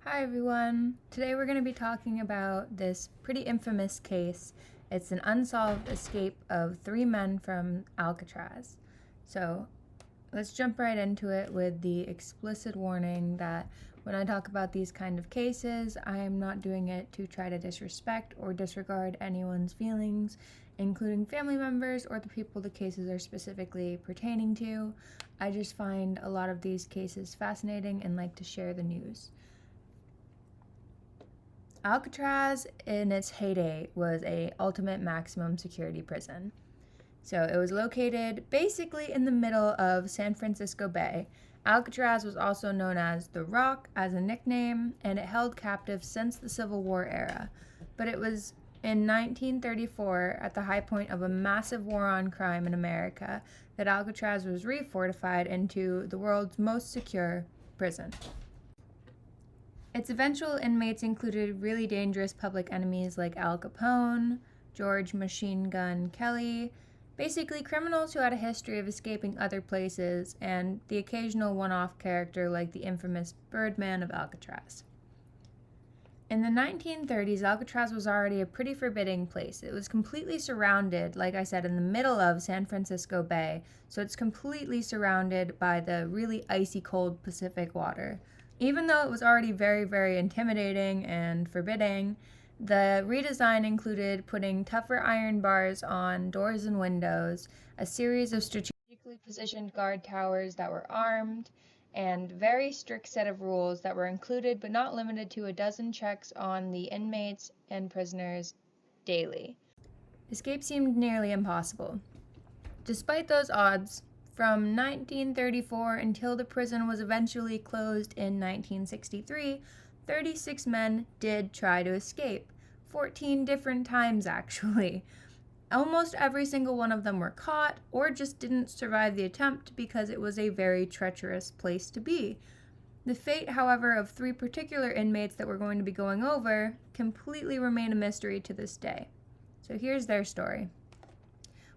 Hi everyone! Today we're going to be talking about this pretty infamous case. It's an unsolved escape of 3 men from Alcatraz. So let's jump right into it with the explicit warning that when I talk about these kind of cases, I am not doing it to try to disrespect or disregard anyone's feelings, including family members or the people the cases are specifically pertaining to. I just find a lot of these cases fascinating and like to share the news. Alcatraz, in its heyday, was a ultimate maximum security prison. So it was located basically in the middle of San Francisco Bay. Alcatraz was also known as the Rock as a nickname, and it held captives since the Civil War era. But it was in 1934, at the high point of a massive war on crime in America, that Alcatraz was refortified into the world's most secure prison. Its eventual inmates included really dangerous public enemies like Al Capone, George Machine Gun Kelly, basically criminals who had a history of escaping other places, and the occasional one-off character like the infamous Birdman of Alcatraz. In the 1930s, Alcatraz was already a pretty forbidding place. It was completely surrounded, like I said, in the middle of San Francisco Bay, so it's completely surrounded by the really icy cold Pacific water. Even though it was already very, very intimidating and forbidding, the redesign included putting tougher iron bars on doors and windows, a series of strategically positioned guard towers that were armed, and very strict set of rules that were included but not limited to a dozen checks on the inmates and prisoners daily. Escape seemed nearly impossible. Despite those odds, from 1934 until the prison was eventually closed in 1963, 36 men did try to escape. 14 different times, actually. Almost every single one of them were caught or just didn't survive the attempt because it was a very treacherous place to be. The fate, however, of 3 particular inmates that we're going to be going over completely remain a mystery to this day. So here's their story.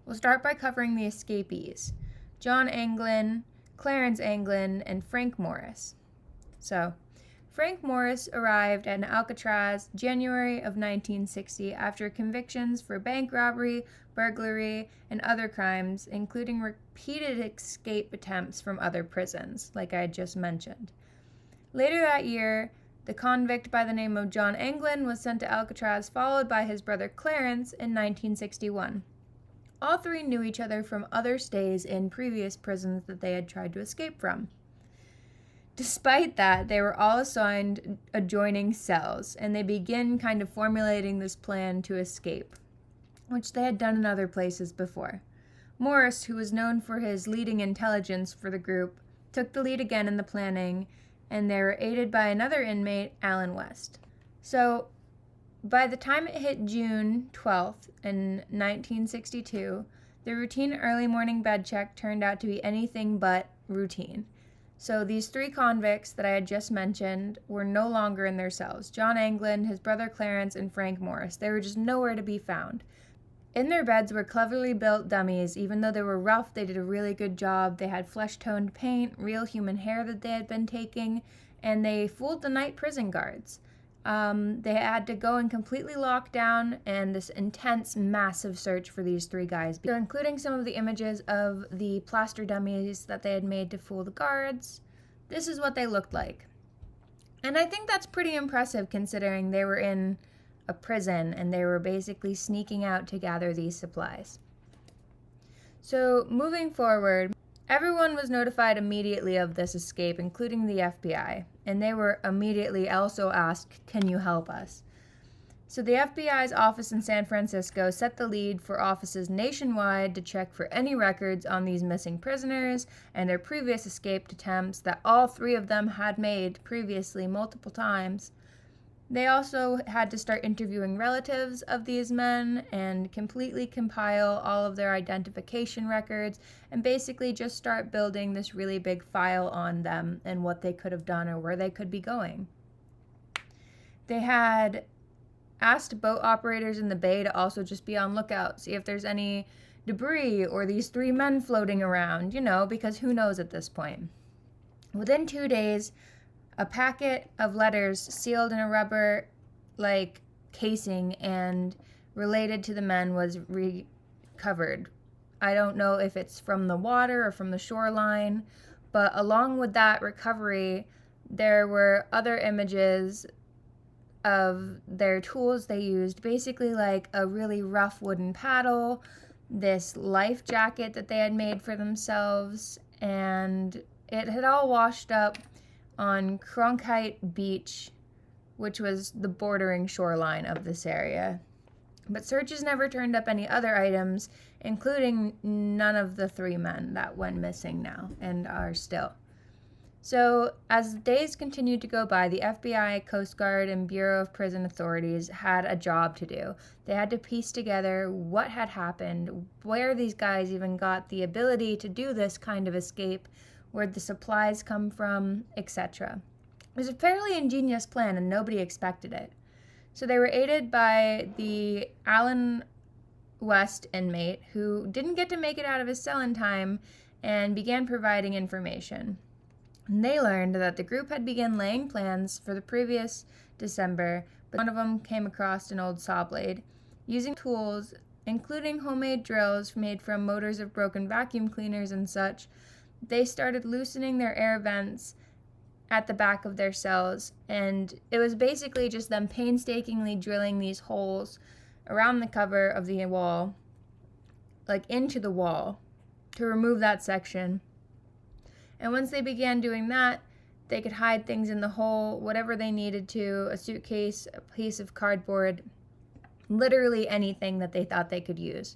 We'll start by covering the escapees: John Anglin, Clarence Anglin, and Frank Morris. So, Frank Morris arrived at Alcatraz January of 1960 after convictions for bank robbery, burglary, and other crimes, including repeated escape attempts from other prisons, like I just mentioned. Later that year, the convict by the name of John Anglin was sent to Alcatraz, followed by his brother Clarence in 1961. All 3 knew each other from other stays in previous prisons that they had tried to escape from. Despite that, they were all assigned adjoining cells, and they began kind of formulating this plan to escape, which they had done in other places before. Morris, who was known for his leading intelligence for the group, took the lead again in the planning, and they were aided by another inmate, Alan West. So, by the time it hit June 12th in 1962, the routine early morning bed check turned out to be anything but routine. So these 3 convicts that I had just mentioned were no longer in their cells: John Anglin, his brother Clarence, and Frank Morris. They were just nowhere to be found. In their beds were cleverly built dummies. Even though they were rough, they did a really good job. They had flesh-toned paint, real human hair that they had been taking, and they fooled the night prison guards. They had to go and completely lock down and this intense, massive search for these 3 guys. So including some of the images of the plaster dummies that they had made to fool the guards, this is what they looked like. And I think that's pretty impressive considering they were in a prison and they were basically sneaking out to gather these supplies. So moving forward, everyone was notified immediately of this escape, including the FBI, and they were immediately also asked, "Can you help us?" So the FBI's office in San Francisco set the lead for offices nationwide to check for any records on these missing prisoners and their previous escape attempts that all 3 of them had made previously multiple times. They also had to start interviewing relatives of these men and completely compile all of their identification records and basically just start building this really big file on them and what they could have done or where they could be going. They had asked boat operators in the bay to also just be on lookout, see if there's any debris or these 3 men floating around, because who knows at this point. Within 2 days, A packet of letters sealed in a rubber like casing and related to the men was recovered. I don't know if it's from the water or from the shoreline, but along with that recovery, there were other images of their tools they used, basically like a really rough wooden paddle, this life jacket that they had made for themselves, and it had all washed up on Cronkite Beach, which was the bordering shoreline of this area. But searches never turned up any other items, including none of the 3 men that went missing now and are still. So, as days continued to go by, the FBI, Coast Guard, and Bureau of Prison authorities had a job to do. They had to piece together what had happened, where these guys even got the ability to do this kind of escape, where the supplies come from, etc. It was a fairly ingenious plan, and nobody expected it. So they were aided by the Allen West inmate, who didn't get to make it out of his cell in time, and began providing information. And they learned that the group had begun laying plans for the previous December, but one of them came across an old saw blade. Using tools, including homemade drills made from motors of broken vacuum cleaners and such, they started loosening their air vents at the back of their cells, and it was basically just them painstakingly drilling these holes around the cover of the wall, like into the wall, to remove that section. And once they began doing that, they could hide things in the hole, whatever they needed to, a suitcase, a piece of cardboard, literally anything that they thought they could use.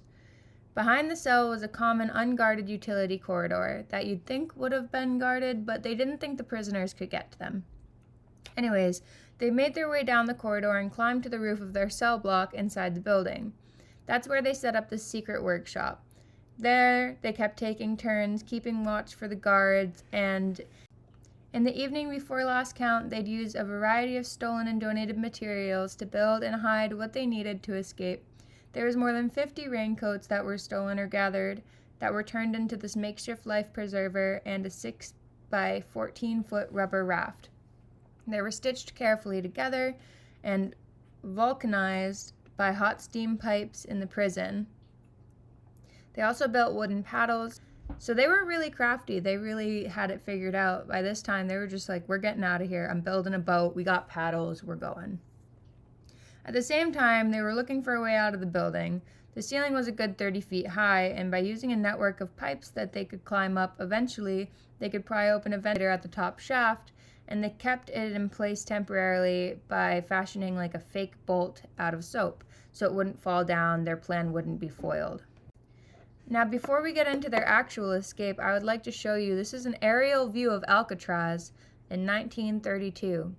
Behind the cell was a common unguarded utility corridor that you'd think would have been guarded, but they didn't think the prisoners could get to them. Anyways, they made their way down the corridor and climbed to the roof of their cell block inside the building. That's where they set up the secret workshop. There, they kept taking turns, keeping watch for the guards, and in the evening before last count, they'd use a variety of stolen and donated materials to build and hide what they needed to escape. There was more than 50 raincoats that were stolen or gathered that were turned into this makeshift life preserver and a 6 by 14-foot rubber raft. They were stitched carefully together and vulcanized by hot steam pipes in the prison. They also built wooden paddles, so they were really crafty. They really had it figured out. By this time, they were just like, we're getting out of here. I'm building a boat. We got paddles. We're going. At the same time, they were looking for a way out of the building. The ceiling was a good 30 feet high, and by using a network of pipes that they could climb up, eventually they could pry open a ventilator at the top shaft, and they kept it in place temporarily by fashioning like a fake bolt out of soap, so it wouldn't fall down, their plan wouldn't be foiled. Now, before we get into their actual escape, I would like to show you, this is an aerial view of Alcatraz in 1932.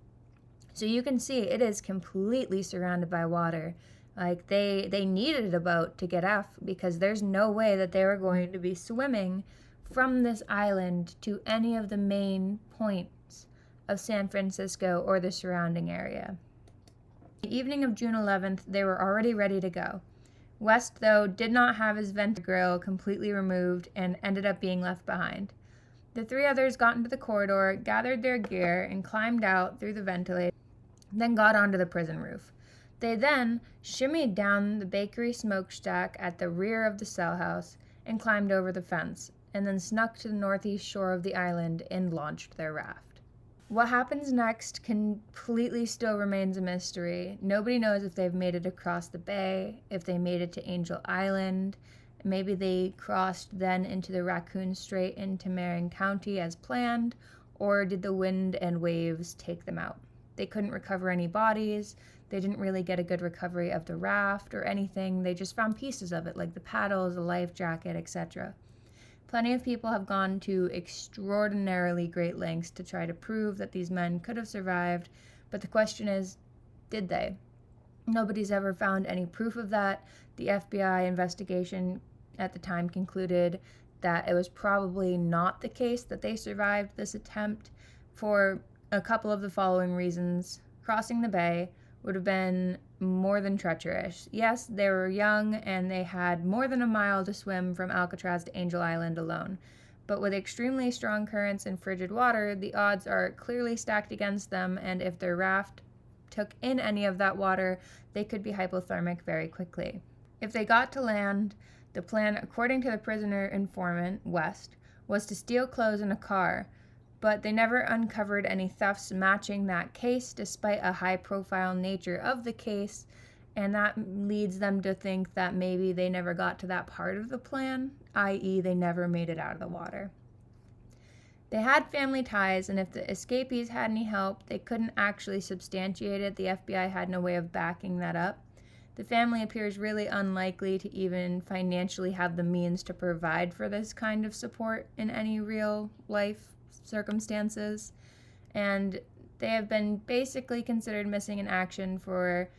So you can see it is completely surrounded by water. Like, they needed a boat to get off because there's no way that they were going to be swimming from this island to any of the main points of San Francisco or the surrounding area. The evening of June 11th, they were already ready to go. West, though, did not have his vent grill completely removed and ended up being left behind. The 3 others got into the corridor, gathered their gear, and climbed out through the ventilator, then got onto the prison roof. They then shimmied down the bakery smokestack at the rear of the cell house and climbed over the fence, and then snuck to the northeast shore of the island and launched their raft. What happens next completely still remains a mystery. Nobody knows if they've made it across the bay, if they made it to Angel Island. Maybe they crossed then into the Raccoon Strait into Marin County as planned, or did the wind and waves take them out? They couldn't recover any bodies. They didn't really get a good recovery of the raft or anything. They just found pieces of it, like the paddles, the life jacket, etc. Plenty of people have gone to extraordinarily great lengths to try to prove that these men could have survived, but the question is, did they? Nobody's ever found any proof of that. The FBI investigation at the time concluded that it was probably not the case that they survived this attempt for a couple of the following reasons. Crossing the bay would have been more than treacherous. Yes, they were young and they had more than a mile to swim from Alcatraz to Angel Island alone, But with extremely strong currents and frigid water, the odds are clearly stacked against them, and if their raft took in any of that water, they could be hypothermic very quickly. If they got to land, the plan, according to the prisoner informant, West, was to steal clothes in a car, but they never uncovered any thefts matching that case despite a high-profile nature of the case, and that leads them to think that maybe they never got to that part of the plan, i.e. they never made it out of the water. They had family ties, and if the escapees had any help, they couldn't actually substantiate it. The FBI had no way of backing that up. The family appears really unlikely to even financially have the means to provide for this kind of support in any real life circumstances, and they have been basically considered missing in action for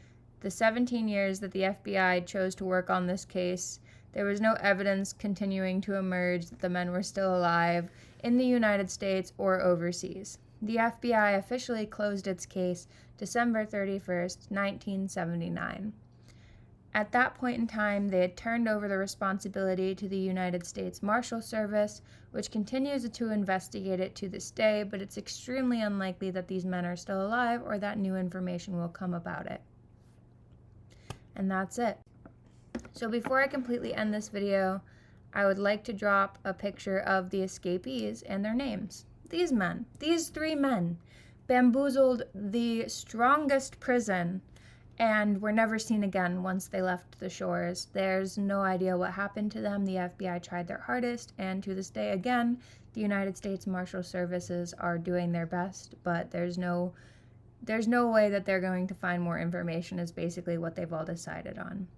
the 17 years that the FBI chose to work on this case. There was no evidence continuing to emerge that the men were still alive in the United States or overseas. The FBI officially closed its case December 31st, 1979. At that point in time, they had turned over the responsibility to the United States Marshal Service, which continues to investigate it to this day, but it's extremely unlikely that these men are still alive or that new information will come about it. And that's it. So before I completely end this video, I would like to drop a picture of the escapees and their names. These men, these three men, bamboozled the strongest prison and were never seen again once they left the shores. There's no idea what happened to them. The FBI tried their hardest, and to this day, again, the United States Marshal Services are doing their best, but there's no way that they're going to find more information, is basically what they've all decided on.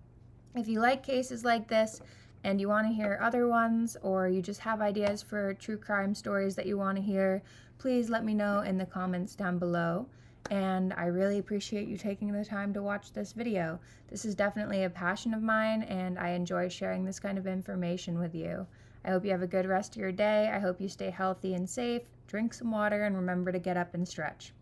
If you like cases like this and you want to hear other ones, or you just have ideas for true crime stories that you want to hear, please let me know in the comments down below. And I really appreciate you taking the time to watch this video. This is definitely a passion of mine, and I enjoy sharing this kind of information with you. I hope you have a good rest of your day. I hope you stay healthy and safe. Drink some water and remember to get up and stretch.